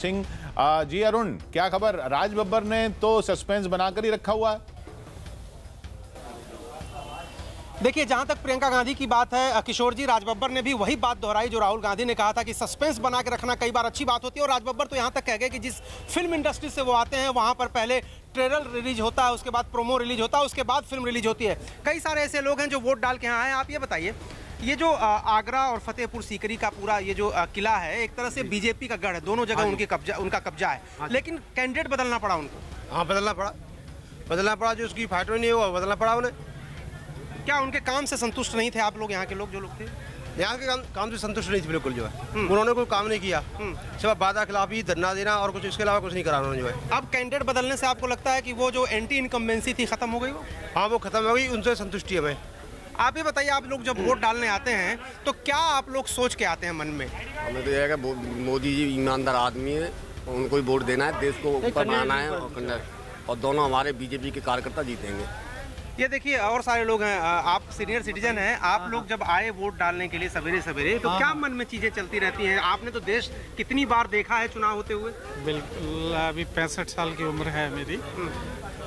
सिंह जी। अरुण, क्या खबर? राज बब्बर ने तो सस्पेंस बनाकर ही रखा हुआ है। देखिए, जहां तक प्रियंका गांधी की बात है, किशोर जी, राज बब्बर ने भी वही बात दोहराई जो राहुल गांधी ने कहा था कि सस्पेंस बना के रखना कई बार अच्छी बात होती है। और राज बब्बर तो यहां तक कह गए कि जिस फिल्म इंडस्ट्री से वो आते हैं वहां पर पहले ट्रेलर रिलीज होता है, उसके बाद प्रोमो रिलीज होता है, उसके बाद फिल्म रिलीज होती है। कई सारे ऐसे लोग हैं जो वोट डाल के यहाँ आए। आप ये बताइए, ये जो आगरा और फतेहपुर सीकरी का पूरा ये जो किला है, एक तरह से बीजेपी का गढ़ है, दोनों जगह उनका कब्जा है, लेकिन कैंडिडेट बदलना पड़ा उनको। हाँ, बदलना पड़ा। जो उसकी फाइट नहीं हुआ, बदलना पड़ा उन्हें। क्या उनके काम से संतुष्ट नहीं थे आप लोग, यहाँ के लोग जो लोग थे? यहाँ के काम से संतुष्ट नहीं थे बिल्कुल। जो है उन्होंने कोई काम नहीं किया, सिर्फ वादा खिलाफी, धरना देना और कुछ, इसके अलावा कुछ नहीं करा उन्होंने। जो है अब कैंडिडेट बदलने से आपको लगता है कि वो जो एंटी इनकम्बेंसी थी खत्म हो गई? वो हाँ, वो खत्म हो गई, उनसे संतुष्टि है हमें। आप ये बताइए, आप लोग जब वोट डालने आते हैं तो क्या आप लोग सोच के आते हैं मन में? हमें तो यह है कि मोदी जी ईमानदार आदमी है, उनको ही वोट देना है, देश को ऊपर बनाना है, और दोनों हमारे बीजेपी के कार्यकर्ता जीतेंगे। ये देखिए, और सारे लोग हैं, आप सीनियर सिटीजन हैं, आप लोग जब आए वोट डालने के लिए सवेरे सवेरे, तो क्या मन में चीजें चलती रहती हैं? आपने तो देश कितनी बार देखा है चुनाव होते हुए। बिल्कुल, अभी 65 साल की उम्र है मेरी,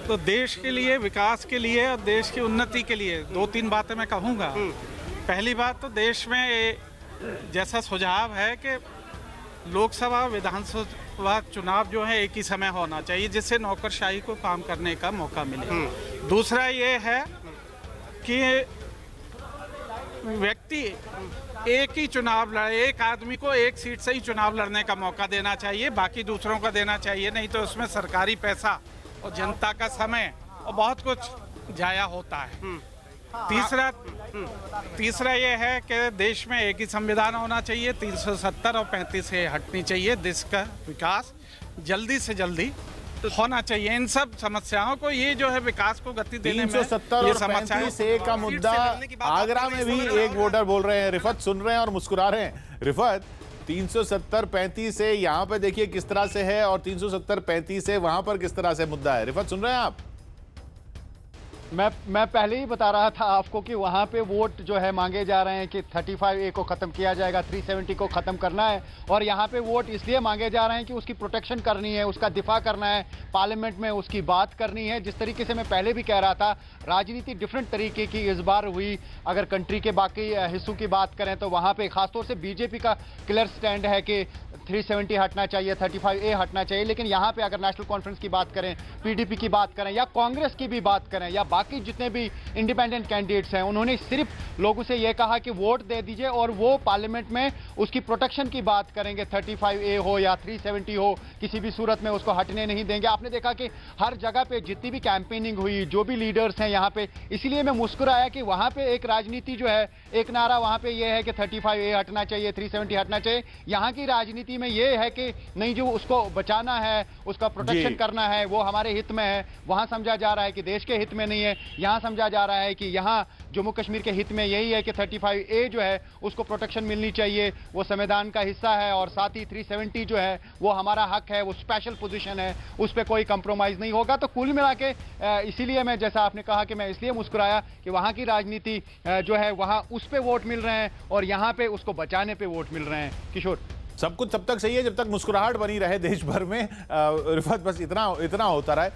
तो देश के लिए, विकास के लिए और देश की उन्नति के लिए 2-3 बातें मैं कहूँगा। पहली बात तो देश में जैसा सुझाव है कि लोकसभा विधानसभा चुनाव जो है एक ही समय होना चाहिए, जिससे नौकरशाही को काम करने का मौका मिले। दूसरा ये है कि व्यक्ति एक ही चुनाव लड़े, एक आदमी को एक सीट से ही चुनाव लड़ने का मौका देना चाहिए, बाकी दूसरों को देना चाहिए नहीं, तो उसमें सरकारी पैसा और जनता का समय और बहुत कुछ जाया होता है। तीसरा ये है कि देश में एक ही संविधान होना चाहिए, 370 और 35 से हटनी चाहिए। देश का विकास जल्दी से जल्दी होना चाहिए। इन सब समस्याओं को, ये जो है विकास को गति देने में 370 और 35A का मुद्दा आगरा में भी एक वोटर बोल रहे हैं। रिफत सुन रहे हैं और मुस्कुरा रहे हैं। रिफत, 370-35 यहाँ पे देखिए किस तरह से है, और 370-35 वहां पर किस तरह से मुद्दा है। रिफत सुन रहे हैं आप? मैं पहले ही बता रहा था आपको कि वहाँ पे वोट जो है मांगे जा रहे हैं कि 35A को ख़त्म किया जाएगा, 370 को ख़त्म करना है। और यहाँ पे वोट इसलिए मांगे जा रहे हैं कि उसकी प्रोटेक्शन करनी है, उसका दिफा करना है, पार्लियामेंट में उसकी बात करनी है। जिस तरीके से मैं पहले भी कह रहा था, राजनीति डिफरेंट तरीके की इस बार हुई। अगर कंट्री के बाकी हिस्सों की बात करें तो वहाँ पर खासतौर से बीजेपी का क्लियर स्टैंड है कि 370 हटना चाहिए, 35A हटना चाहिए। लेकिन यहाँ पे अगर नेशनल कॉन्फ्रेंस की बात करें, पीडीपी की बात करें या कांग्रेस की भी बात करें या बाकी जितने भी इंडिपेंडेंट कैंडिडेट्स हैं, उन्होंने सिर्फ लोगों से यह कहा कि वोट दे दीजिए और वो पार्लियामेंट में उसकी प्रोटेक्शन की बात करेंगे। 35A हो या 370 हो, किसी भी सूरत में उसको हटने नहीं देंगे। आपने देखा कि हर जगह पे जितनी भी कैंपेनिंग हुई, जो भी लीडर्स हैं यहाँ पे, इसीलिए मैं मुस्कुराया कि वहाँ पे एक राजनीति जो है, एक नारा वहाँ पे यह है कि 35A हटना चाहिए, 370 हटना चाहिए। यहाँ की राजनीति में ये है कि नहीं, जो उसको बचाना है, उसका प्रोटेक्शन करना है, वो हमारे हित में है। वहां समझा जा रहा है कि देश के हित में नहीं है। यहां समझा जा रहा है कि यहां जम्मू कश्मीर के हित में यही है कि 35A जो है उसको प्रोटेक्शन मिलनी चाहिए, वो संविधान का हिस्सा है। और साथ ही 370 जो है वो हमारा हक है, वो स्पेशल पोजीशन है, उस पर कोई कंप्रोमाइज नहीं होगा। तो कुल मिला के इसीलिए मैं, जैसा आपने कहा, कि मैं इसलिए मुस्कुराया कि वहां की राजनीति जो है वहां उस पर वोट मिल रहे हैं और यहाँ पे उसको बचाने पे वोट मिल रहे हैं। किशोर, सब कुछ तब तक सही है जब तक मुस्कुराहट बनी रहे देश भर में। रिफत, बस इतना होता रहे।